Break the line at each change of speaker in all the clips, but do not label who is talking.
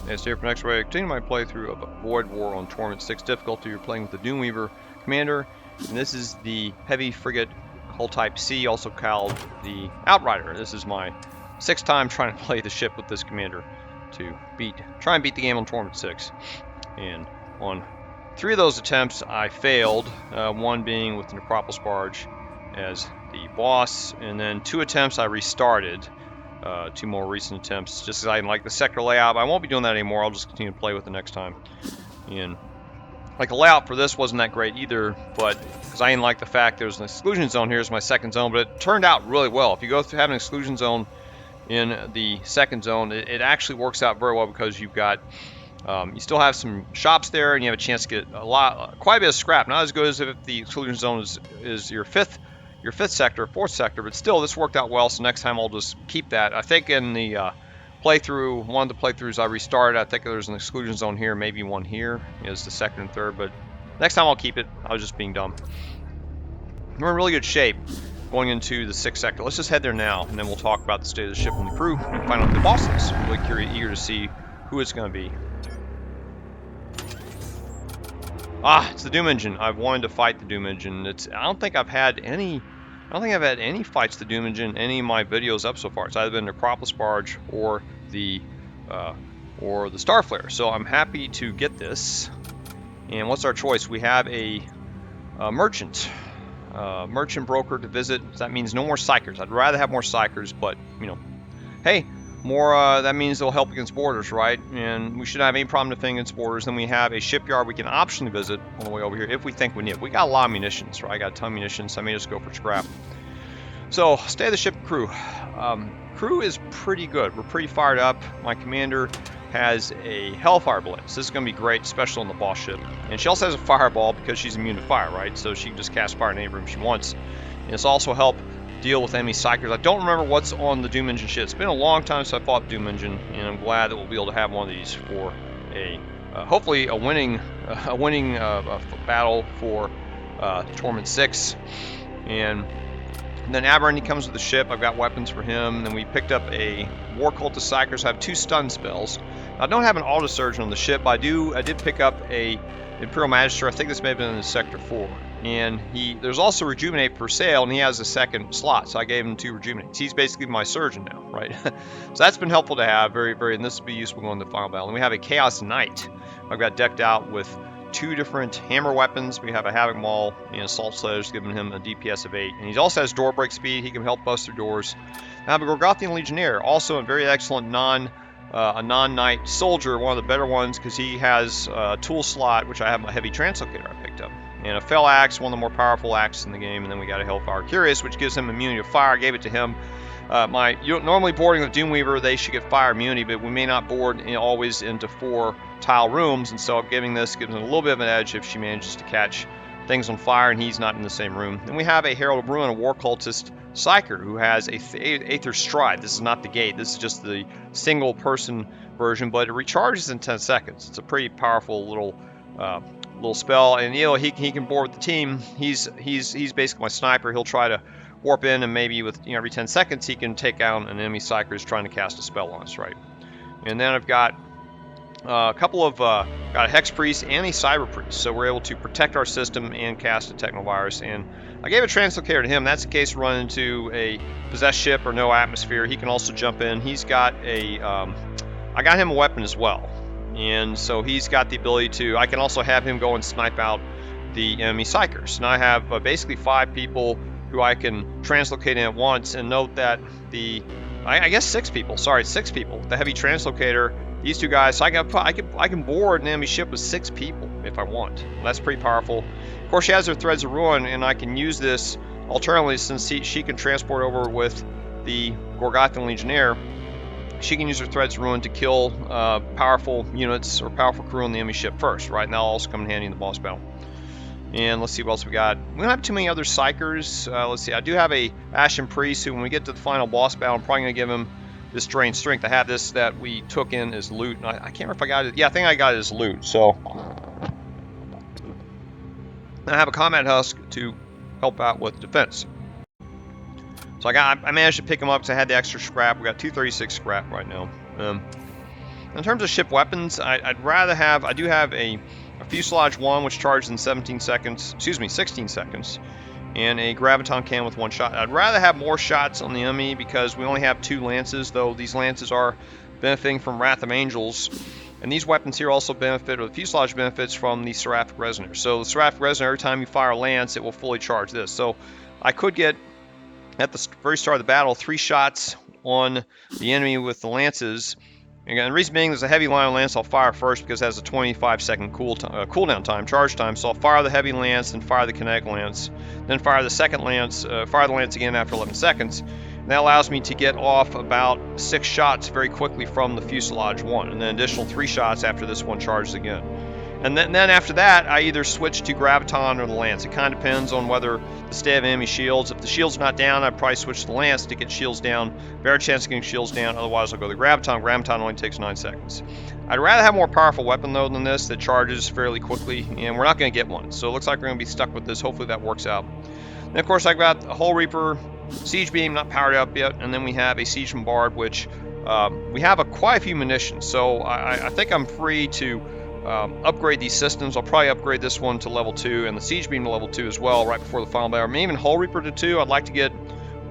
It's here for next way. Continue my playthrough of Void War on Torment 6 difficulty. You're playing with the Doomweaver commander, and this is the Heavy Frigate hull type C, also called the Outrider. This is my 6th time trying to play the ship with this commander to try and beat the game on Torment 6. And on 3 of those attempts, I failed. One being with the Necropolis barge as the boss, and then 2 attempts I restarted. 2 more recent attempts, just because I didn't like the sector layout. But I won't be doing that anymore. I'll just continue to play with it next time. And like the layout for this wasn't that great either, but because I didn't like the fact there's an exclusion zone here as my 2nd zone, but it turned out really well. If you go through having an exclusion zone in the 2nd zone, it actually works out very well because you've got you still have some shops there, and you have a chance to get quite a bit of scrap. Not as good as if the exclusion zone is your 5th sector, 4th sector, but still this worked out well, so next time I'll just keep that. I think in the playthrough, one of the playthroughs I restarted, I think there's an exclusion zone here, maybe one here is the 2nd and 3rd, but next time I'll keep it. I was just being dumb. We're in really good shape going into the 6th sector. Let's just head there now, and then we'll talk about the state of the ship and the crew, and find out who the boss is. I'm really eager to see who it's going to be. It's the Doom engine. I've wanted to fight the Doom engine. I don't think I've had any fights the Doom engine in any of my videos up so far. It's either been the Necropolis barge or the Starflare. So I'm happy to get this. And what's our choice? We have a merchant broker to visit. So that means no more Psykers. I'd rather have more Psykers, but you know, hey. More, that means they'll help against borders, right? And we shouldn't have any problem defending against borders. Then we have a shipyard we can optionally visit on the way over here if we think we need it. We got a lot of munitions, right? I got a ton of munitions, so I may just go for scrap. So, stay of the ship crew. Crew is pretty good. We're pretty fired up. My commander has a Hellfire Blitz. This is going to be great, especially on the boss ship. And she also has a Fireball because she's immune to fire, right? So she can just cast fire in any room she wants. And it's also help deal with enemy Psykers. I don't remember what's on the Doom engine ship. It's been a long time since I fought Doom engine, and I'm glad that we'll be able to have one of these for a hopefully a winning battle for Torment 6. And then Aberrant comes with the ship. I've got weapons for him. And then we picked up a War Cultist Psykers. I have 2 stun spells. Now, I don't have an auto surgeon on the ship. I did pick up a Imperial Marshall. I think this may have been in Sector 4. And there's also Rejuvenate for sale, and he has a 2nd slot, so I gave him 2 Rejuvenates. He's basically my surgeon now, right? So that's been helpful to have, and this will be useful going to the final battle. And we have a Chaos Knight. I've got decked out with 2 different hammer weapons. We have a Havoc Maul and Assault Sledge, giving him a DPS of 8. And he also has door break speed. He can help bust through doors. I have a Gorgothian Legionnaire, also a very excellent non-knight soldier, one of the better ones, because he has a tool slot, which I have my heavy translocator I picked up. And a Fell Axe, one of the more powerful axes in the game, and then we got a Hellfire Curious, which gives him immunity to fire. I gave it to him. Normally boarding with Doomweaver, they should get fire immunity, but we may not board always into 4 tile rooms, and so giving this gives him a little bit of an edge if she manages to catch things on fire and he's not in the same room. Then we have a Herald of Ruin, a War Cultist Psyker, who has a Aether Stride. This is not the gate, this is just the single person version, but it recharges in 10 seconds. It's a pretty powerful little spell, and you know he can board with the team. He's basically my sniper. He'll try to warp in, and maybe with every 10 seconds he can take out an enemy Psyker who's trying to cast a spell on us, right? And then I've got a couple of got a Hex Priest and a Cyber Priest, so we're able to protect our system and cast a Technovirus. And I gave a Translocator to him. That's in case we run into a possessed ship or no atmosphere. He can also jump in. He's got a I got him a weapon as well. And so he's got the ability to, I can also have him go and snipe out the enemy Psykers. Now I have basically 5 people who I can translocate in at once, and note that I guess 6 people, sorry, 6 people. The heavy translocator, these 2 guys, so I can board an enemy ship with 6 people if I want. Well, that's pretty powerful. Of course, she has her Threads of Ruin, and I can use this alternately since she can transport over with the Gorgothian Legionnaire. She can use her Threads of Ruin to kill powerful units or powerful crew on the enemy ship first, right? And that'll also come in handy in the boss battle. And let's see what else we got. We don't have too many other Psykers. Let's see. I do have a Ashen Priest who, when we get to the final boss battle, I'm probably going to give him this Drained Strength. I have this that we took in as loot. I can't remember if I got it. Yeah, I think I got it as loot. So I have a Combat Husk to help out with defense. So I managed to pick them up because I had the extra scrap. We got 236 scrap right now. in terms of ship weapons, I'd rather have, I do have a fuselage 1 which charges in 16 seconds, and a graviton cannon with 1 shot. I'd rather have more shots on the enemy because we only have 2 lances, though these lances are benefiting from Wrath of Angels. And these weapons here also benefit, or the fuselage benefits from the Seraphic Resonator. So the Seraphic Resonator, every time you fire a lance, it will fully charge this. So I could get, at the very start of the battle, 3 shots on the enemy with the lances. Again, the reason being, there's a heavy line lance I'll fire first because it has a 25-second cooldown time, charge time. So I'll fire the heavy lance, then fire the kinetic lance, then fire the second lance, fire the lance again after 11 seconds. And that allows me to get off about 6 shots very quickly from the fuselage 1, and then additional 3 shots after this one charges again. And then after that, I either switch to graviton or the lance. It kind of depends on whether the state of enemy shields. If the shield's not down, I'd probably switch to the lance to get shields down. Better chance of getting shields down. Otherwise, I'll go to the graviton. Graviton only takes 9 seconds. I'd rather have a more powerful weapon, though, than this that charges fairly quickly, and we're not going to get one. So it looks like we're going to be stuck with this. Hopefully that works out. And of course, I've got a Hull Reaper, Siege Beam, not powered up yet, and then we have a Siege Bombard, which we have quite a few munitions. So I think I'm free to upgrade these systems. I'll probably upgrade this one to level 2 and the Siege Beam to level 2 as well right before the final battle. Maybe even Hull Reaper to 2. I'd like to get,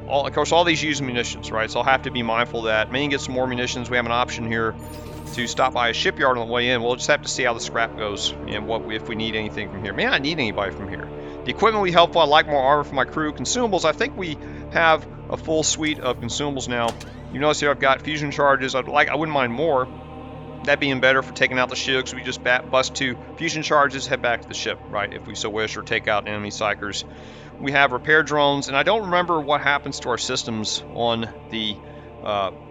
of course, all these use munitions, right? So I'll have to be mindful of that. Maybe get some more munitions. We have an option here to stop by a shipyard on the way in. We'll just have to see how the scrap goes and if we need anything from here. May not need anybody from here. The equipment will be helpful. I'd like more armor for my crew. Consumables, I think we have a full suite of consumables now. You notice here I've got fusion charges. I wouldn't mind more. That being better for taking out the ship, because we just bust 2 fusion charges, head back to the ship, right, if we so wish, or take out enemy Psykers. We have repair drones, and I don't remember what happens to our systems on the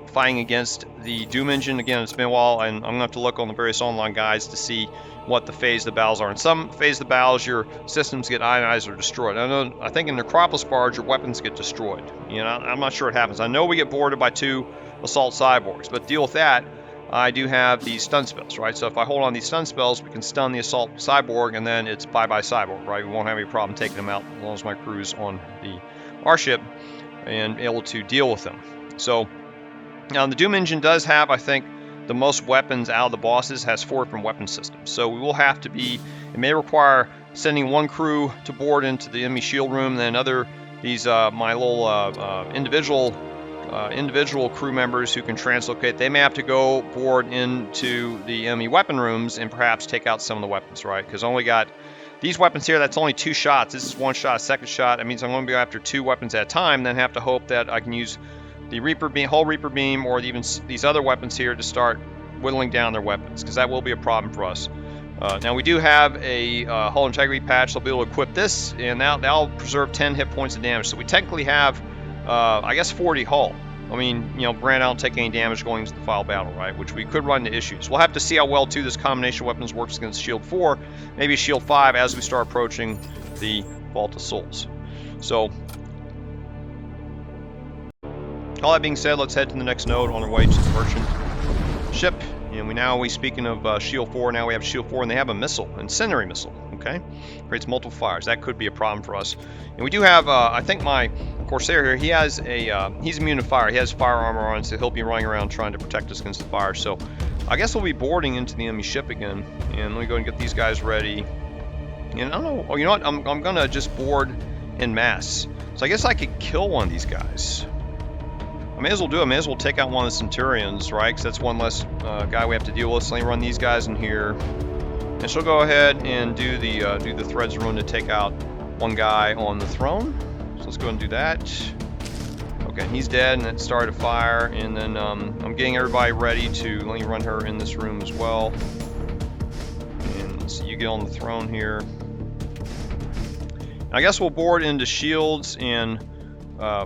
fighting against the Doom engine. Again, it's been a while, and I'm going to have to look on the various online guides to see what the phase of the battles are. In some phase of the battles, your systems get ionized or destroyed. I think in Necropolis Barge, your weapons get destroyed. You know, I'm not sure what happens. I know we get boarded by 2 assault cyborgs, but to deal with that, I do have these stun spells, right? So if I hold on these stun spells, we can stun the assault cyborg, and then it's bye-bye cyborg, right? We won't have any problem taking them out as long as my crew's on our ship and able to deal with them. So now the Doom engine does have, I think, the most weapons out of the bosses, has 4 different weapon systems. So we will have to be, it may require sending 1 crew to board into the enemy shield room, then my little individual crew members who can translocate, they may have to go board into the enemy weapon rooms and perhaps take out some of the weapons, right? Because I only got these weapons here, that's only 2 shots. This is 1 shot, a second shot. That means I'm going to go after 2 weapons at a time, then have to hope that I can use the Reaper Beam, Hull Reaper Beam, or even these other weapons here to start whittling down their weapons, because that will be a problem for us. Now we do have a hull integrity patch, so I'll be able to equip this, and that'll preserve 10 hit points of damage. So we technically have, I guess, 40 hull. I mean, you know, Brand, I don't take any damage going into the final battle, right? Which we could run into issues. We'll have to see how well, too, this combination of weapons works against Shield 4, maybe Shield 5 as we start approaching the Vault of Souls. So, all that being said, let's head to the next node on our way to the merchant ship. And speaking of Shield 4, now we have Shield 4, and they have a missile, incendiary missile, okay? Creates multiple fires. That could be a problem for us. And we do have, I think my Corsair here, he has he's immune to fire. He has fire armor on, so he'll be running around trying to protect us against the fire. So I guess we'll be boarding into the enemy ship again. And let me go and get these guys ready. And I don't know, you know what, I'm going to just board en masse. So I guess I could kill one of these guys. I may as well do it. I may as well take out one of the Centurions, right? Because that's one less guy we have to deal with. So let me run these guys in here. And she'll go ahead and do the Threads rune to take out one guy on the throne. So let's go ahead and do that. Okay, he's dead, and it started a fire. And then I'm getting everybody ready to, let me run her in this room as well. And let's see, you get on the throne here. I guess we'll board into shields and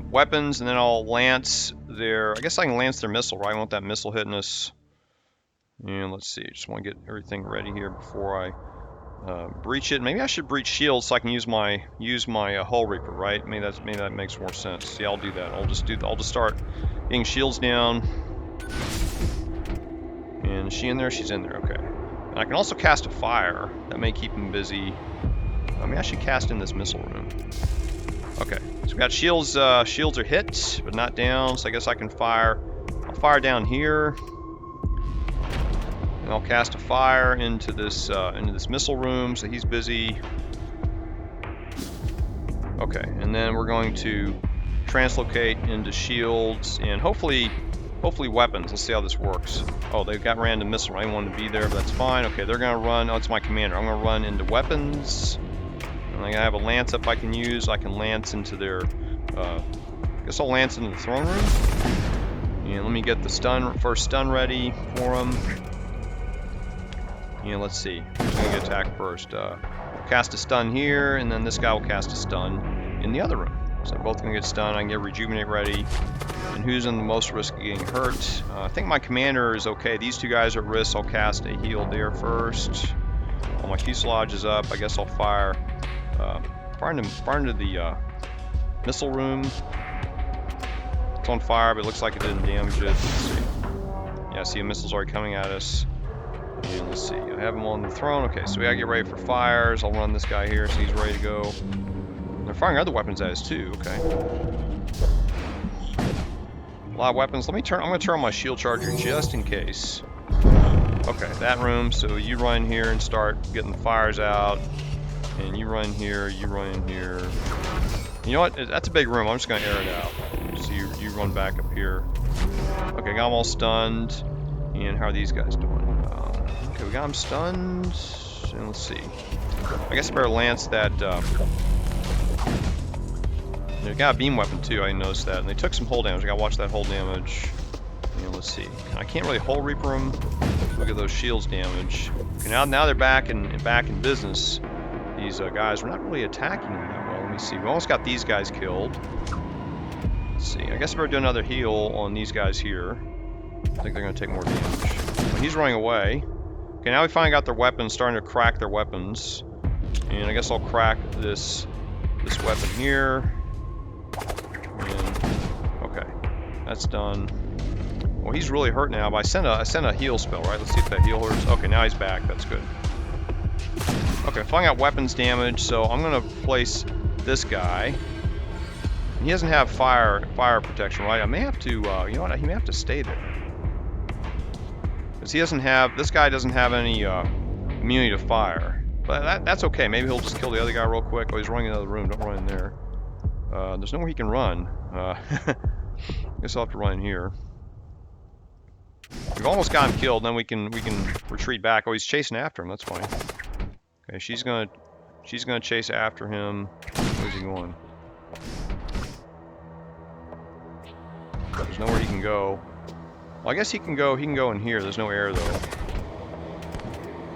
weapons, and then I'll lance their, I guess I can lance their missile, right? I want that missile hitting us. And let's see, just want to get everything ready here before I breach it. Maybe I should breach shields so I can use my Hull Reaper, right? Maybe that makes more sense. Yeah, I'll do that. I'll just start getting shields down. And is she in there? She's in there. Okay. And I can also cast a fire. That may keep him busy. I mean, I should cast in this missile room. Okay, so we got shields. Shields are hit, but not down. So I guess I can fire. I'll fire down here. And I'll cast a fire into this missile room, so he's busy. Okay, and then we're going to translocate into shields and hopefully weapons. Let's see how this works. Oh, they've got random missile. I didn't want to be there, but that's fine. Okay, they're gonna run. Oh, it's my commander. I'm gonna run into weapons. And I have a lance up I can use. I can lance into their. I guess I'll lance into the throne room. And let me get the first stun ready for them. And let's see. Who's gonna get attacked first? Cast a stun here, and then this guy will cast a stun in the other room. So they're both gonna get stunned. I can get rejuvenate ready. And who's in the most risk of getting hurt? I think my commander is okay. These two guys are at risk. I'll cast a heal there first. All my fuselage is up. I guess I'll fire into the missile room. It's on fire, but it looks like it didn't damage it. Let's see. Yeah, I see a missile's already coming at us. And let's see. I have him on the throne. Okay, so we gotta get ready for fires. I'll run this guy here so he's ready to go. They're firing other weapons at us too. Okay. A lot of weapons. I'm gonna turn on my shield charger just in case. Okay, that room. So you run here and start getting the fires out. And you run here, you run in here. You know what? That's a big room. I'm just gonna air it out. So you run back up here. Okay, got them all stunned. And how are these guys doing? Okay, we got them stunned. And let's see. I guess I better lance that. They got a beam weapon too. I noticed that. And they took some hull damage. I gotta watch that hull damage. And let's see. I can't really hull reaper them. Look at those shields damage. Okay, now they're back in business. These guys, we're not really attacking them that well. Let me see. We almost got these guys killed. Let's see. I guess I better do another heal on these guys here. I think they're going to take more damage. Well, he's running away. Okay, now we finally got their weapons, starting to crack their weapons. And I guess I'll crack this weapon here. And, okay, that's done. Well, he's really hurt now, but I sent a heal spell, right? Let's see if that heal hurts. Okay, now he's back. That's good. Okay, finally got weapons damage, so I'm gonna place this guy. He doesn't have fire protection, right? I may have to, you know what? He may have to stay there. Because this guy doesn't have any immunity to fire. But that's okay. Maybe he'll just kill the other guy real quick. Oh, he's running in another room. Don't run in there. There's nowhere he can run. I guess I'll have to run in here. We've almost got him killed. Then we can retreat back. Oh, he's chasing after him. That's fine. Okay, she's gonna chase after him. Where's he going? There's nowhere he can go. Well, I guess he can go in here. There's no air though.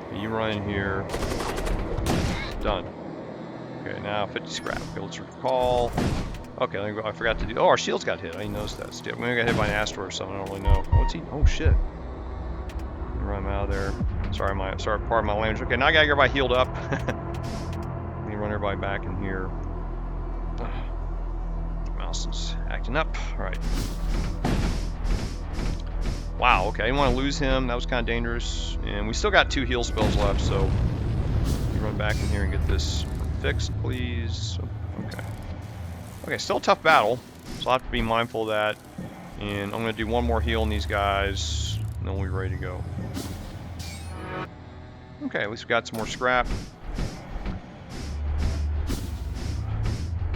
Okay, you run in here. Done. Okay, now 50 scrap. Okay, let's recall. Okay, I forgot to do. Oh, our shields got hit. I didn't notice that. Maybe I got hit by an asteroid or something. I don't really know. What's he? Oh shit. Run him out of there. Sorry, pardon my language. Okay, now I gotta get everybody healed up. Let me run everybody back in here. Mouse is acting up. Alright. Wow, okay, I didn't want to lose him. That was kind of dangerous. And we still got 2 heal spells left, so you run back in here and get this fixed, please. Okay. Okay, still a tough battle, so I'll have to be mindful of that. And I'm going to do one more heal on these guys, and then we'll be ready to go. Okay, at least we got some more scrap.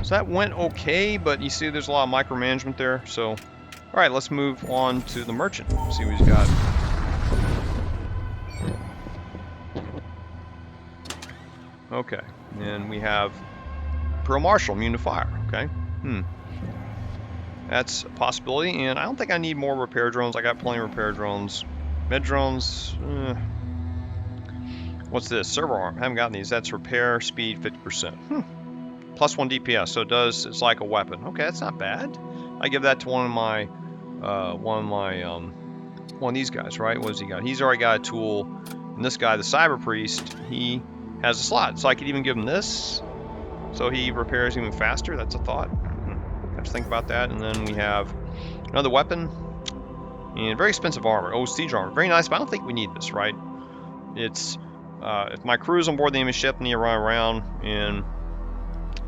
So that went okay, but you see there's a lot of micromanagement there. So, alright, let's move on to the merchant. See what he's got. Okay, and we have Imperial Marshall, immune to fire. Okay, that's a possibility, and I don't think I need more repair drones. I got plenty of repair drones. Med drones, what's this? Server arm. I haven't gotten these. That's repair speed 50%. Plus 1 DPS, so it's like a weapon. Okay, that's not bad. I give that to one of these guys, right? What does he got? He's already got a tool. And this guy, the Cyber Priest, he has a slot. So I could even give him this. So he repairs even faster. That's a thought. Have to think about that. And then we have another weapon. And very expensive armor. Oh, siege armor. Very nice, but I don't think we need this, right? It's, if my crew's on board the enemy ship, and you run around, and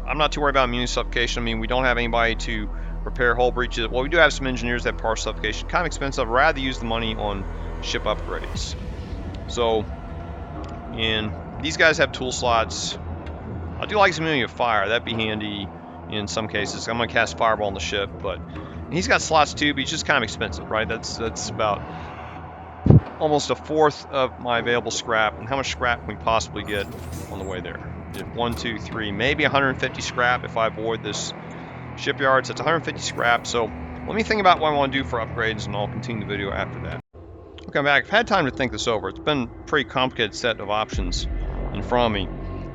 I'm not too worried about immunity suffocation. I mean, we don't have anybody to repair hull breaches. Well, we do have some engineers that have partial suffocation. Kind of expensive. I'd rather use the money on ship upgrades. So, and these guys have tool slots. I do like some immunity of fire. That'd be handy in some cases. I'm going to cast Fireball on the ship, but he's got slots too, but he's just kind of expensive, right? That's about almost a fourth of my available scrap. And how much scrap can we possibly get on the way there? 1, 2, 3, maybe 150 scrap if I avoid this shipyard. So it's 150 scrap. So let me think about what I want to do for upgrades, and I'll continue the video after that. Okay, I'm back. I've had time to think this over. It's been a pretty complicated set of options in front of me.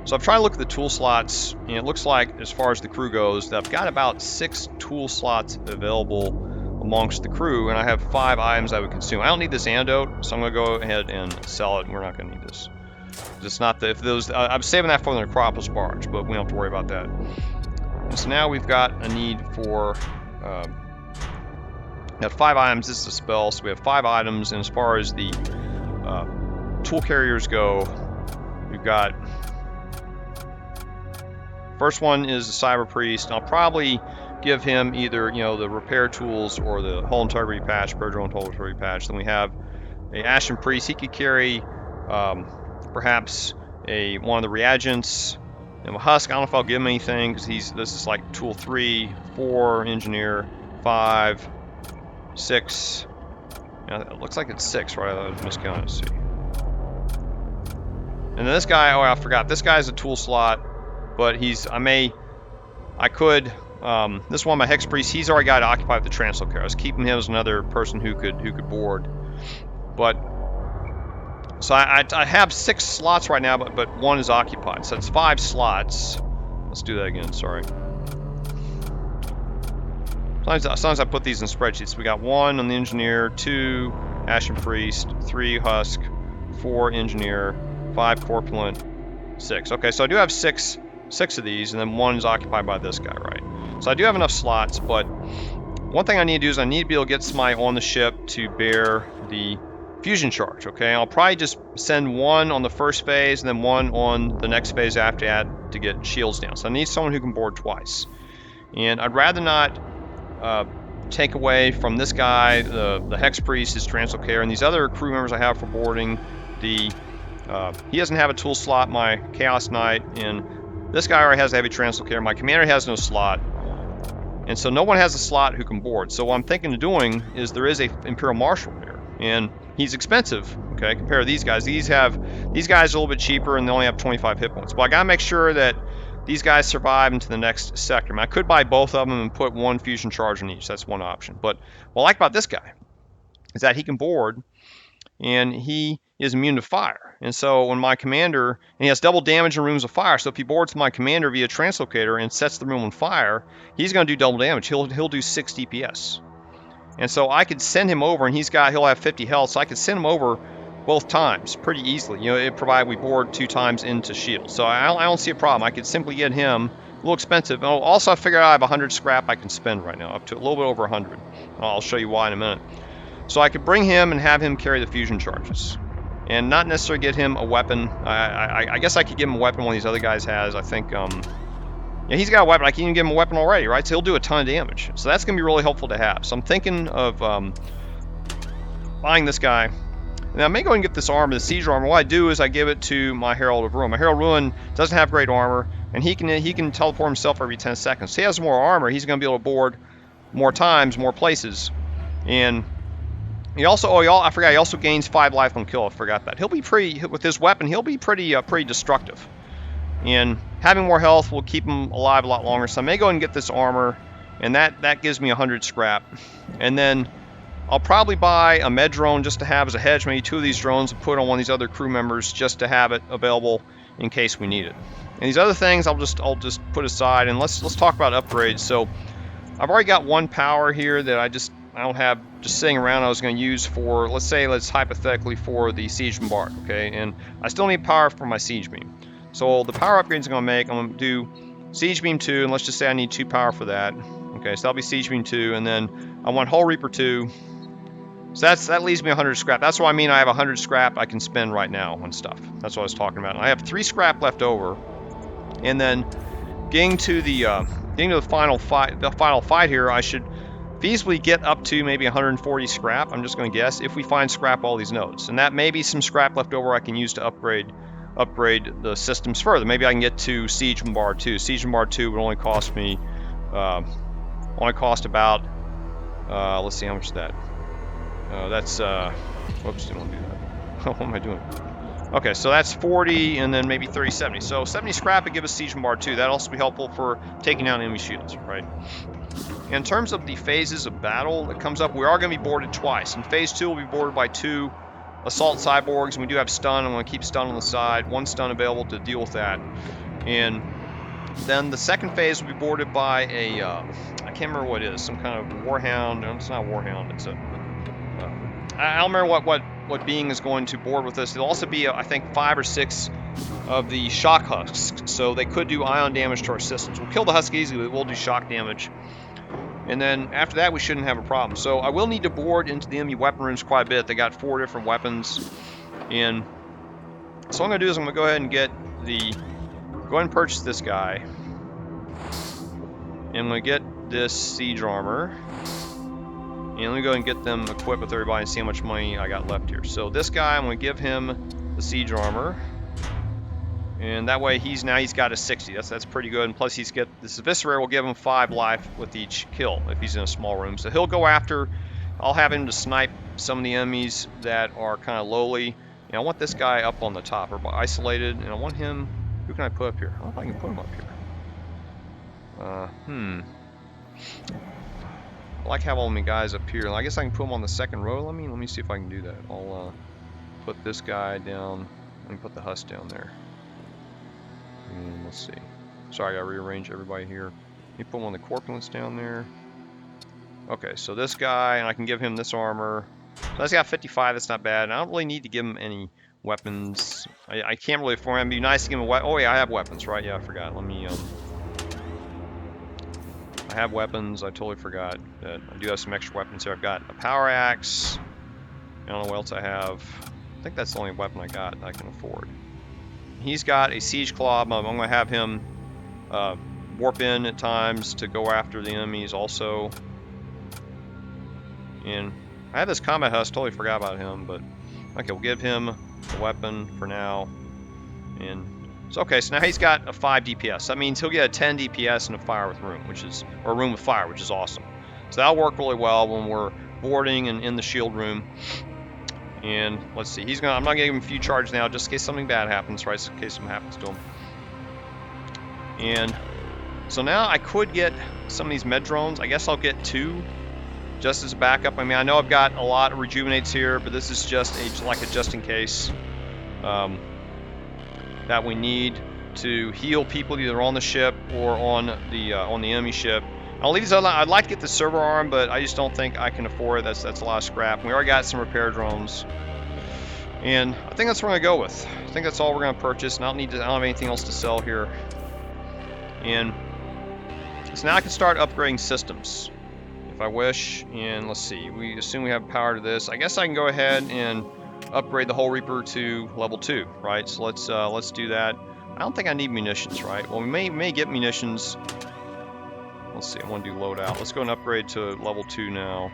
So I've tried to look at the tool slots, and it looks like, as far as the crew goes, that I've got about 6 tool slots available amongst the crew, and I have 5 items I would consume. I don't need this antidote, so I'm going to go ahead and sell it, and we're not going to need this. It's not the, if those, I'm saving that for the Necropolis barge, but we don't have to worry about that. And so now we've got a need for, we have 5 items. This is a spell, so we have 5 items, and as far as the tool carriers go, we've got, first one is the Cyber Priest. I'll probably give him either, you know, the repair tools or the hull integrity patch, repair drone hull integrity patch. Then we have a Ashen Priest. He could carry perhaps one of the reagents. And with Husk, I don't know if I'll give him anything because this is like tool 3, 4 engineer, 5, 6. Yeah, it looks like it's 6, right? I was miscounting. Let's see. And then this guy, oh, I forgot. This guy's a tool slot, but this one, my Hex Priest, he's already got to occupy the Translocator. I was keeping him as another person who could board. But so I have 6 slots right now, but 1 is occupied. So it's 5 slots. Let's do that again. Sorry. Sometimes I put these in spreadsheets. We got 1 on the engineer, 2 Ashen Priest, 3 Husk, 4 engineer, 5 corpulent, 6. Okay, so I do have 6 of these, and then 1 is occupied by this guy, right? So I do have enough slots, but one thing I need to do is I need to be able to get somebody on the ship to bear the fusion charge, okay? I'll probably just send 1 on the first phase and then 1 on the next phase after that to get shields down. So I need someone who can board twice. And I'd rather not take away from this guy, the Hex Priest, his Translocator, and these other crew members I have for boarding. He doesn't have a tool slot, my Chaos Knight, and this guy already has a heavy Translocator. My commander has no slot, and so no one has a slot who can board. So what I'm thinking of doing is there is a Imperial Marshall there, and he's expensive, okay, compared to these guys. These guys are a little bit cheaper, and they only have 25 hit points. But I gotta make sure that these guys survive into the next sector. I mean, I could buy both of them and put 1 fusion charge on each. That's one option. But what I like about this guy is that he can board, and he is immune to fire. And so when my commander, and he has double damage in rooms of fire, so if he boards my commander via Translocator and sets the room on fire, he's going to do double damage. He'll do 6 DPS. And so I could send him over, and he'll have 50 health, so I could send him over both times pretty easily. You know, provided we board 2 times into shield. So I don't see a problem. I could simply get him, a little expensive. And also I figured out I have 100 scrap I can spend right now, up to a little bit over 100. I'll show you why in a minute. So I could bring him and have him carry the fusion charges. And not necessarily get him a weapon. I guess I could give him a weapon one of these other guys has. I think, yeah, he's got a weapon. I can even give him a weapon already, right? So he'll do a ton of damage. So that's going to be really helpful to have. So I'm thinking of buying this guy. Now I may go and get this armor, the siege armor. What I do is I give it to my Herald of Ruin. My Herald of Ruin doesn't have great armor, and he can teleport himself every 10 seconds. So he has more armor. He's going to be able to board more times, more places. And he also, I forgot, he also gains 5 life on kill. I forgot that. He'll be with his weapon, he'll be pretty destructive. And having more health will keep him alive a lot longer. So I may go and get this armor, and that gives me 100 scrap. And then I'll probably buy a med drone just to have as a hedge, maybe 2 of these drones, and put on one of these other crew members just to have it available in case we need it. And these other things I'll just put aside, and let's talk about upgrades. So I've already got 1 power here that I don't have just sitting around. I was going to use for, let's hypothetically for the Siege Bombard, okay? And I still need power for my Siege Beam. So the power upgrades I'm going to make, I'm going to do Siege Beam 2, and let's just say I need 2 power for that. Okay, so that'll be Siege Beam 2, and then I want Hull Reaper 2. So that leaves me 100 scrap. That's what I mean. I have 100 scrap I can spend right now on stuff. That's what I was talking about. And I have 3 scrap left over, and then getting to the final fight here, I should feasibly get up to maybe 140 scrap, I'm just going to guess, if we find scrap all these nodes. And that may be some scrap left over I can use to upgrade the systems further. Maybe I can get to Siege Bombard 2. Siege Bombard 2 would only cost me, about, let's see, how much is that? That's, whoops, didn't want to do that. What am I doing? Okay, so that's 40 and then maybe 30, 70. So 70 scrap would give us Siege Bombard 2. That'll also be helpful for taking down enemy shields, right? In terms of the phases of battle that comes up, we are going to be boarded twice. In phase 2, we'll be boarded by 2 assault cyborgs, and we do have stun. I'm going to keep stun on the side. 1 stun available to deal with that. And then the second phase will be boarded by a, I can't remember what it is, some kind of warhound. No, it's not a warhound. It's a, I don't remember what being is going to board with us. There'll also be, I think, 5 or 6 of the shock husks, so they could do ion damage to our systems. We'll kill the husk easily, but we'll do shock damage. And then after that, we shouldn't have a problem. So I will need to board into the enemy weapon rooms quite a bit. They got 4 different weapons. And so what I'm going to do is I'm going to go ahead and go ahead and purchase this guy. And I'm going to get this siege armor. And let me go ahead and get them equipped with everybody and see how much money I got left here. So this guy, I'm going to give him the siege armor. And that way he's got a 60. That's pretty good. And plus he's get this Viscerator will give him 5 life with each kill if he's in a small room. So he'll go after. I'll have him to snipe some of the enemies that are kind of lowly. And I want this guy up on the top or isolated. And I want him. Who can I put up here? I don't know if I can put him up here. I like having all my guys up here. I guess I can put them on the second row. Let me see if I can do that. I'll put this guy down. Let me put the Husk down there. And let's see. Sorry, I gotta rearrange everybody here. Let me put one of the corpulents down there. Okay, so this guy, and I can give him this armor. So that's got 55. That's not bad. And I don't really need to give him any weapons. I can't really afford him. It'd be nice to give him a weapon. Oh yeah, I have weapons, right? Yeah, I forgot. Let me I have weapons. I totally forgot that I do have some extra weapons here. I've got a power axe. I don't know what else I have. I think that's the only weapon I got that I can afford. He's got a siege claw. I'm going to have him warp in at times to go after the enemies also. And I have this combat husk. Totally forgot about him, but okay, we'll give him the weapon for now. And so okay, so now he's got a 5 DPS. That means he'll get a 10 DPS and a fire with room, or a room with fire, which is awesome. So that'll work really well when we're boarding and in the shield room. And let's see, I'm not gonna give him a few charges now, just in case something bad happens, right? In case something happens to him. And so now I could get some of these med drones. I guess I'll get 2 just as a backup. I mean, I know I've got a lot of rejuvenates here, but this is just like a just in case. That we need to heal people either on the ship or on the enemy ship. I'll leave these other. I'd like to get the server arm, but I just don't think I can afford it. That's a lot of scrap. We already got some repair drones, and I think that's what we're gonna go with. I think that's all we're gonna purchase. And I don't have anything else to sell here. And so now I can start upgrading systems if I wish. And let's see. We assume we have power to this. I guess I can go ahead and upgrade the Hull Reaper to level 2, right? So let's do that. I don't think I need munitions, right? Well, we may get munitions. Let's see, I want to do loadout. Let's go and upgrade to level 2 now.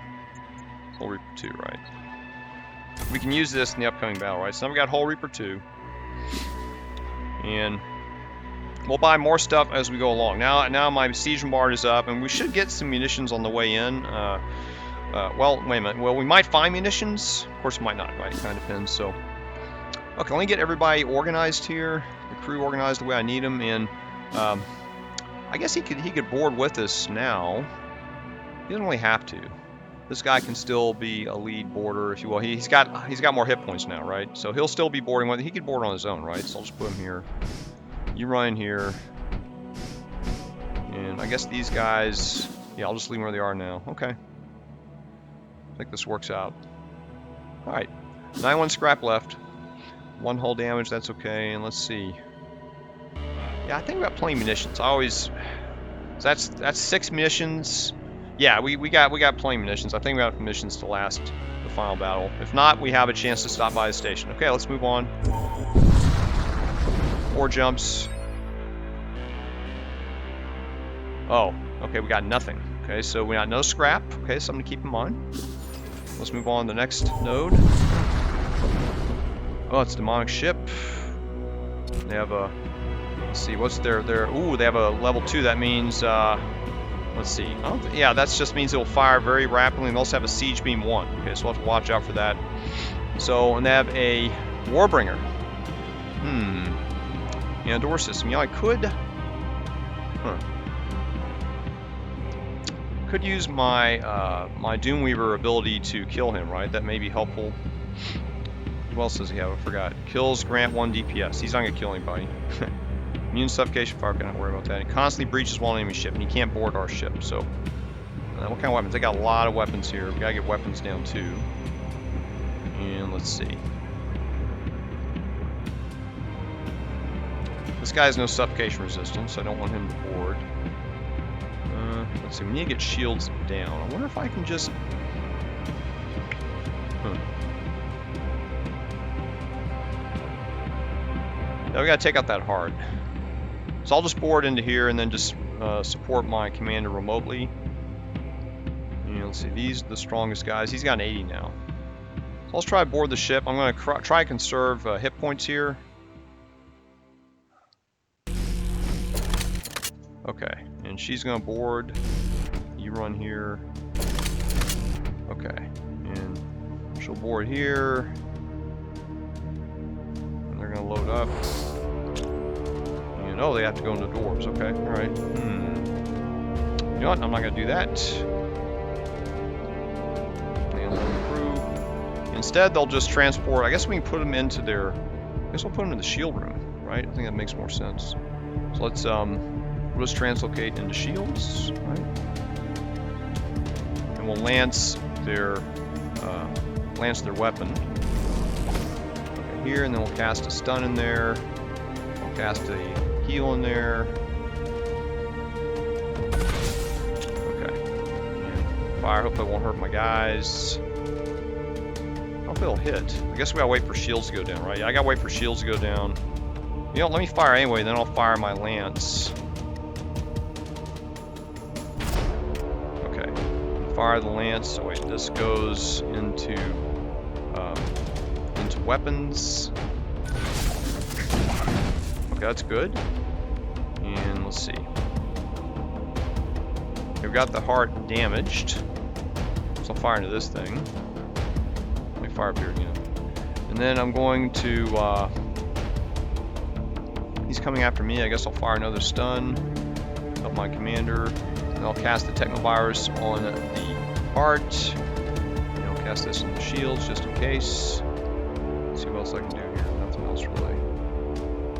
Hull Reaper 2, right? We can use this in the upcoming battle, right? So now we got Hull Reaper 2. And we'll buy more stuff as we go along. Now my Siege Bombard is up, and we should get some munitions on the way in. Well, wait a minute. Well, we might find munitions. Of course, we might not, right? It kind of depends. So, okay, let me get everybody organized here. The crew organized the way I need them, and I guess he could board with us now. He doesn't really have to. This guy can still be a lead boarder, if you will. He's got more hit points now, right? So he'll still be boarding with. He could board on his own, right? So I'll just put him here. You run in here, and I guess these guys. Yeah, I'll just leave them where they are now. Okay. I think this works out. Alright, 91 scrap left. 1 hull damage, that's okay. And let's see. Yeah, I think we got plenty of munitions. That's 6 munitions. Yeah, we got plenty of munitions. I think we got munitions to last the final battle. If not, we have a chance to stop by the station. Okay, let's move on. 4 jumps. Oh, okay, we got nothing. Okay. Okay, so we got no scrap. Okay, something to keep in mind. Let's move on to the next node. Oh, it's a demonic ship. They have a, let's see, what's their, ooh, they have a level 2. That means, let's see. Yeah, that just means it will fire very rapidly, and they also have a siege beam 1. Okay, so we'll have to watch out for that. So, and they have a Warbringer. Yeah, door system. Yeah, I could, could use my my Doomweaver ability to kill him, right? That may be helpful. What else does he have? I forgot. Kills grant 1 DPS. He's not gonna kill anybody. Immune suffocation fire, cannot worry about that. He constantly breaches one enemy ship, and he can't board our ship. So, what kind of weapons? They got a lot of weapons here. We gotta get weapons down too. And let's see. This guy has no suffocation resistance. So I don't want him to board. Let's see. We need to get shields down. I wonder if I can just. Now we gotta take out that heart. So I'll just board into here and then just support my commander remotely. And let's see, these are the strongest guys. He's got an 80 now. So let's try to board the ship. I'm gonna try to conserve hit points here. Okay, and she's gonna board. You run here. Okay, and she'll board here. And they're gonna load up. And oh, they have to go into doors. Okay, all right. You know what? I'm not gonna do that. And let them crew. Instead, they'll just transport. I guess we can put them into their. I guess we'll put them in the shield room, right? I think that makes more sense. So let's we'll just translocate into shields, right? And we'll lance their weapon. Okay, here, and then we'll cast a stun in there. We'll cast a heal in there. Okay. And fire. Hopefully, it won't hurt my guys. Hopefully, it'll hit. I guess we gotta wait for shields to go down, right? Yeah, I gotta wait for shields to go down. You know, let me fire anyway. Then I'll fire my lance. Fire the lance. So wait, this goes into weapons. Okay, that's good. And let's see. We've got the heart damaged. So I'll fire into this thing. Let me fire up here again. And then I'm going to. He's coming after me. I guess I'll fire another stun. Help my commander. And I'll cast the Technovirus on the heart. And I'll cast this on the shields just in case. Let's see what else I can do here. Nothing else really.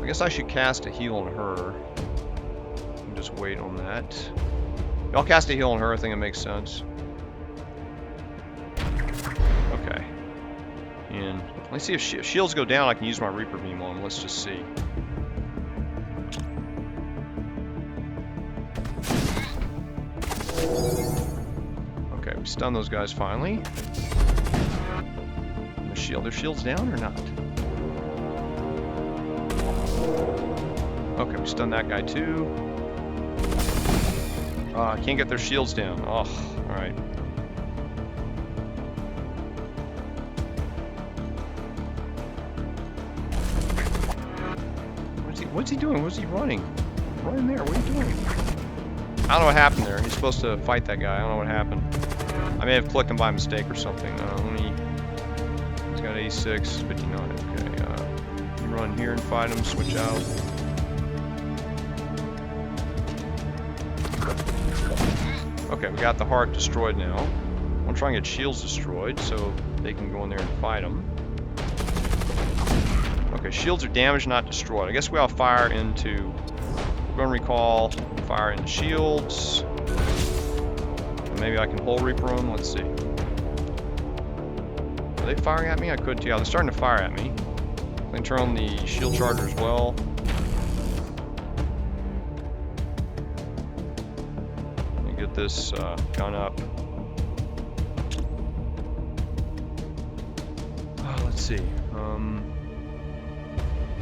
I guess I should cast a heal on her. And just wait on that. I'll cast a heal on her. I think it makes sense. Okay. And let's see if shields go down. I can use my Reaper Beam on them. Let's just see. Okay, we stun those guys finally. Their shield's down or not? Okay, we stun that guy too. I can't get their shields down. Oh, alright. What's he doing? What's he running? Run in there. What are you doing? I don't know what happened there. He's supposed to fight that guy. I don't know what happened. I may have clicked him by mistake or something. He's got 86, 59. Okay, you run here and fight him. Switch out. Okay, we got the heart destroyed now. I'm gonna try and get shields destroyed so they can go in there and fight him. Okay, shields are damaged, not destroyed. I guess we'll fire into. Gun recall, fire into shields. And maybe I can hull reaper them. Let's see. Are they firing at me? I couldn't tell. They're starting to fire at me. I can turn on the shield charger as well. Let me get this gun up. Let's see.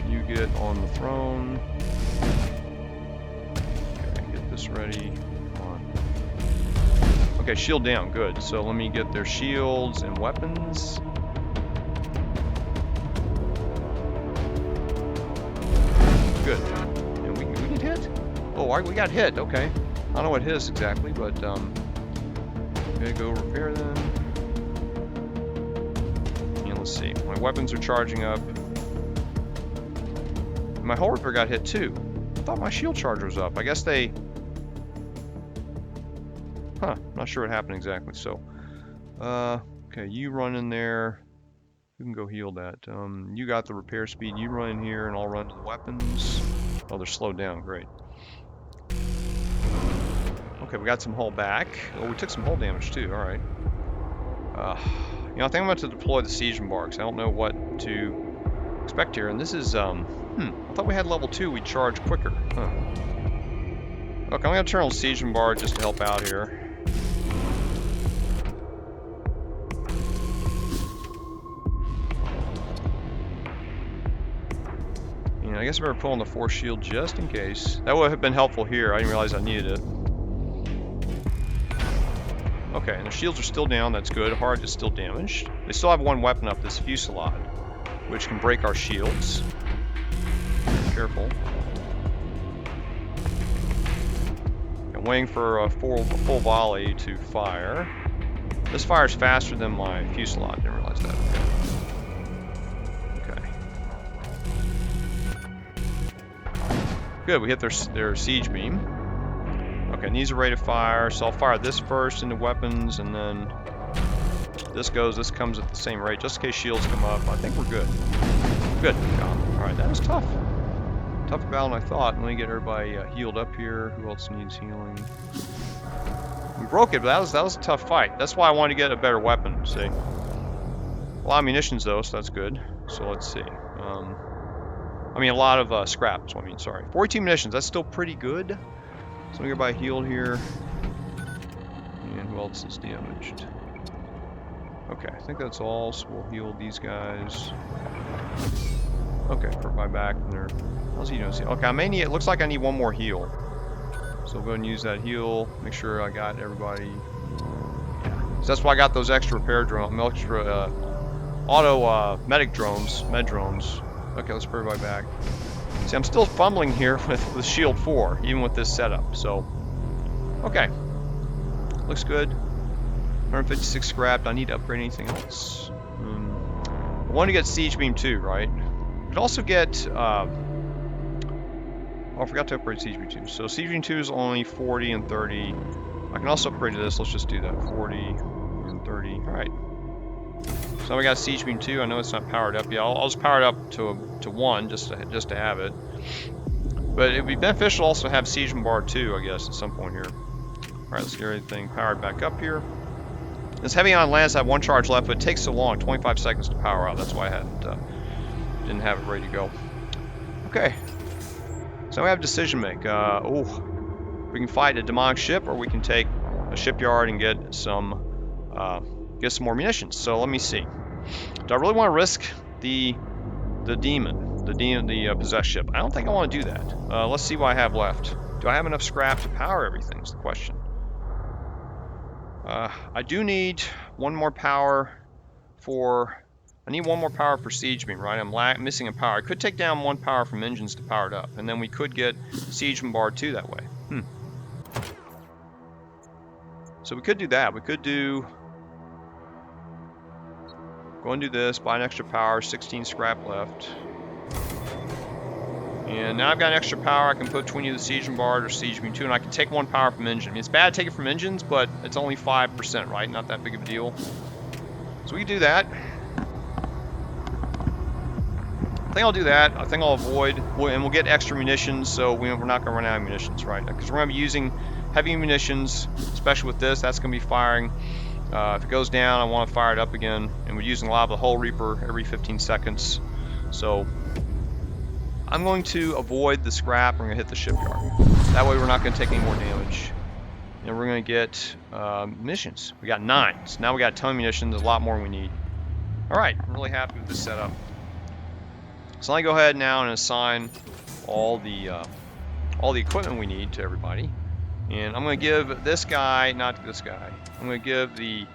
You get on the throne. Ready. Come on. Okay, shield down, good. So let me get their shields and weapons. Good. And we can hit? Oh, we got hit, okay. I don't know what hit is exactly, but okay, go repair them. And let's see, my weapons are charging up. My hull repair got hit too. I thought my shield charger was up. I guess they... Huh, not sure what happened exactly, so... okay, you run in there. You can go heal that. You got the repair speed. You run in here and I'll run to the weapons. Oh, they're slowed down, great. Okay, we got some hull back. Oh, we took some hull damage too, alright. You know, I think I'm about to deploy the Siege Bombard because I don't know what to expect here. And this is, I thought we had level 2, we'd charge quicker. Huh. Okay, I'm going to turn on Siege Bombard just to help out here. And I guess I better pull on the force shield just in case. That would have been helpful here. I didn't realize I needed it. Okay, and the shields are still down, that's good. Heart is still damaged. They still have one weapon up, this fusillade, which can break our shields. Be careful. I'm waiting for a full volley to fire. This fires faster than my fusillade, didn't realize that. Okay. Good, we hit their siege beam. Okay, and these are ready to fire, so I'll fire this first into weapons, and then this comes at the same rate, just in case shields come up. I think we're good. Good. Alright, that was tough. Tougher battle than I thought. Let me get everybody healed up here. Who else needs healing? We broke it, but that was a tough fight. That's why I wanted to get a better weapon, see? A lot of munitions though, so that's good. So let's see. I mean, a lot of scrap, so I mean, sorry. 42 munitions, that's still pretty good. So let me get everybody healed here. And who else is damaged? Okay, I think that's all, so we'll heal these guys. Okay, put my back in there. How's he doing? Okay, I may need, it looks like I need one more heal. So we'll go and use that heal, make sure I got everybody. So that's why I got those extra repair drones, extra auto medic drones, med drones. Okay, let's put everybody back. See, I'm still fumbling here with Shield 4, even with this setup, so. Okay. Looks good. 156 scrapped. I need to upgrade anything else. I want to get Siege Beam 2, right? I could also get, oh, I forgot to upgrade Siege Beam 2. So Siege Beam 2 is only 40 and 30. I can also upgrade to this. Let's just do that. 40 and 30. Alright. So we got Siege Beam 2. I know it's not powered up yet. I'll just power it up to 1 just to have it. But it would be beneficial also to have Siege Bombard 2, I guess, at some point here. Alright, let's get everything powered back up here. This Heavy on lands have one charge left, but it takes so long, 25 seconds to power out. That's why I didn't have it ready to go. Okay. So we have a decision to make. We can fight a demonic ship, or we can take a shipyard and get some more munitions. So let me see. Do I really want to risk the possessed ship? I don't think I want to do that. Let's see what I have left. Do I have enough scrap to power everything is the question. I do need one more power for... I need one more power for Siege Beam, right? I'm missing a power. I could take down one power from engines to power it up, and then we could get Siege Bombard 2 that way. So we could do that. We could do... Go and do this, buy an extra power, 16 scrap left. And now I've got an extra power, I can put between either Siege Bombard or Siege Beam 2, and I can take one power from engine. I mean, it's bad to take it from engines, but it's only 5%, right? Not that big of a deal. So we can do that. I think I'll do that. I think I'll avoid, and we'll get extra munitions, so we're not going to run out of munitions, right? Because we're going to be using heavy munitions, especially with this. That's going to be firing. If it goes down, I want to fire it up again. And we're using a lot of the Hull Reaper every 15 seconds. So I'm going to avoid the scrap. We're going to hit the shipyard. That way we're not going to take any more damage. And we're going to get munitions. We got 9. So now we got a ton of munitions. There's a lot more than we need. Alright, I'm really happy with this setup. So let me go ahead now and assign all the equipment we need to everybody. And I'm going to give this guy, not this guy, I'm going to give the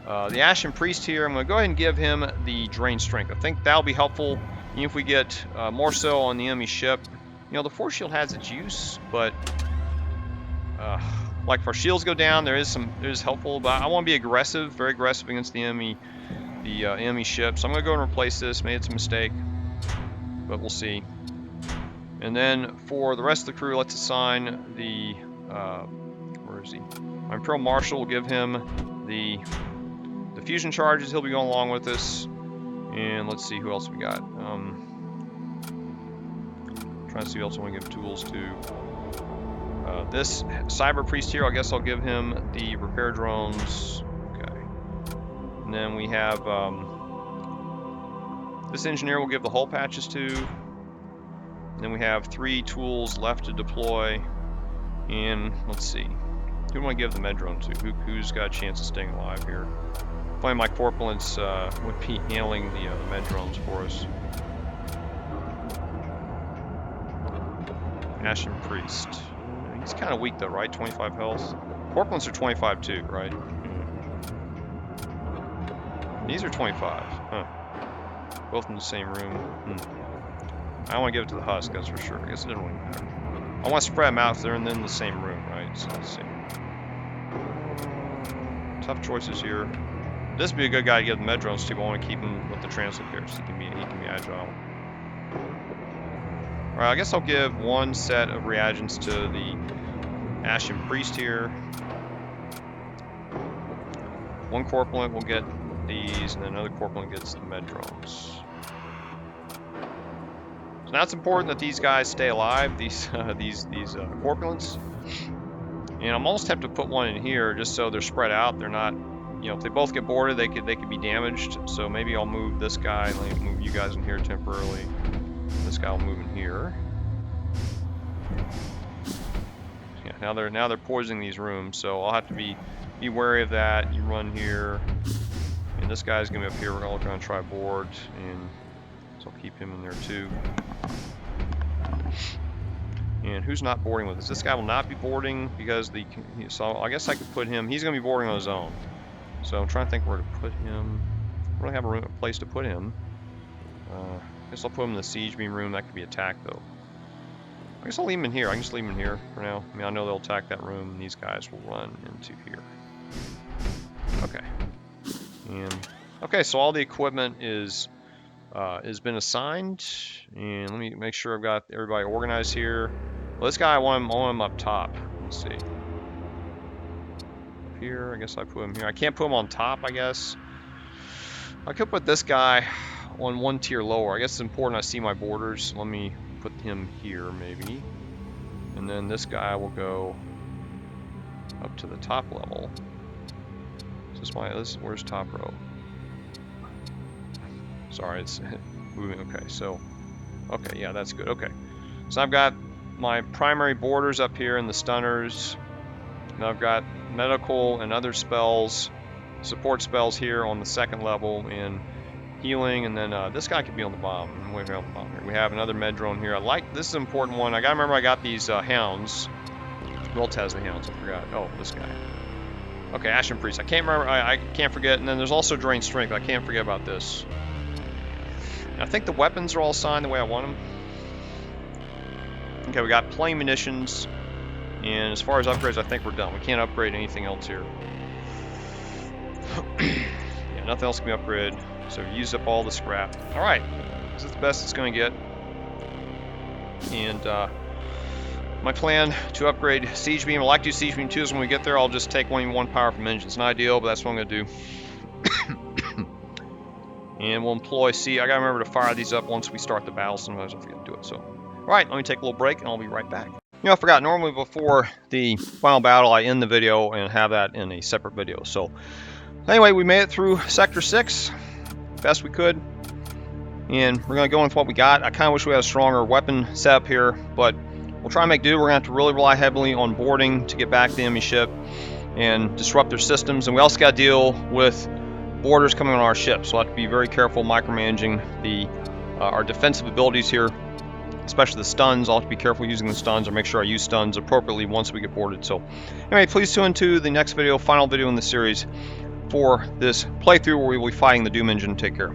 Ashen Priest here, I'm going to go ahead and give him the Drain Strength. I think that'll be helpful, even if we get more so on the enemy ship. You know, the Force Shield has its use, but like if our shields go down, it is helpful, but I want to be aggressive, very aggressive against the enemy ship. So I'm going to go and replace this. Maybe it's a mistake, but we'll see. And then for the rest of the crew, let's assign the where is he? My Imperial Marshall will give him the fusion charges. He'll be going along with us. And let's see who else we got. Trying to see who else I want to give tools to. This Cyber Priest here, I guess I'll give him the repair drones. Okay. And then we have this engineer will give the hull patches to. And then we have 3 tools left to deploy. And let's see. Who do I give the med drone to? Who's got a chance of staying alive here? Probably my corpulents would be handling the med drones for us. Ashen Priest. He's kind of weak though, right? 25 health. Corpulents are 25 too, right? These are 25. Huh. Both in the same room. I don't want to give it to the Husk, that's for sure. I guess it doesn't really matter. I want to spread them out if they're in the same room, right? So let's see. Tough choices here. This would be a good guy to give the med drones to, but I want to keep him with the translocators so he can be agile. Alright, I guess I'll give one set of reagents to the Ashen Priest here. One corpulent will get these, and then another corpulent gets the med drones. So now it's important that these guys stay alive, these corpulents. And I'm almost tempted to put one in here just so they're spread out. They're not, you know, if they both get boarded, they could be damaged. So maybe I'll move this guy, let me move you guys in here temporarily. This guy will move in here. Yeah, now they're poisoning these rooms, so I'll have to be wary of that. You run here, and this guy's gonna be up here. We're gonna look around, try board, and so I'll keep him in there too. And who's not boarding with us? This guy will not be boarding because so I guess I could put him. He's gonna be boarding on his own. So I'm trying to think where to put him. I don't have a place to put him. I guess I'll put him in the siege beam room. That could be attacked though. I guess I'll leave him in here. I can just leave him in here for now. I mean, I know they'll attack that room, and these guys will run into here. Okay. And okay, so all the equipment has been assigned, and let me make sure I've got everybody organized here. Well, this guy I want him up top. Let's see. Up here, I guess I put him here. I can't put him on top, I guess. I could put this guy on one tier lower. I guess it's important I see my borders. Let me put him here maybe. And then this guy will go up to the top level. Where's top row? Sorry, it's moving. Okay, so okay, yeah, that's good. Okay. So I've got my primary borders up here and the stunners. Now I've got medical and other spells, support spells here on the second level, and healing, and then this guy could be on the bottom. We have another med drone here. This is an important one. I gotta remember I got these hounds. Who else has the hounds? I forgot. Oh, this guy. Okay, Ashen Priest. I can't remember. I can't forget. And then there's also Drain Strength. I can't forget about this. And I think the weapons are all assigned the way I want them. Okay, we got plenty of munitions. And as far as upgrades, I think we're done. We can't upgrade anything else here. Yeah, nothing else can be upgraded. So we used up all the scrap. Alright, this is the best it's going to get. And my plan to upgrade Siege Beam, I like to do Siege Beam 2, is when we get there, I'll just take one power from engine. It's not ideal, but that's what I'm going to do. And we'll employ C. I got to remember to fire these up once we start the battle. Sometimes I forget to do it. So, alright, let me take a little break and I'll be right back. You know, I forgot, normally before the final battle, I end the video and have that in a separate video. So, anyway, we made it through Sector 6. Best we could, and we're going to go with what we got. I kind of wish we had a stronger weapon setup here, but we'll try and make do. We're going to have to really rely heavily on boarding to get back to the enemy ship and disrupt their systems, and we also got to deal with boarders coming on our ship, so we'll have to be very careful micromanaging our defensive abilities here. especially the stuns. I'll have to be careful using the stuns, or make sure I use stuns appropriately once we get boarded. So anyway, please tune into the next video, final video in the series for this playthrough where we will be fighting the Doom engine. Take care.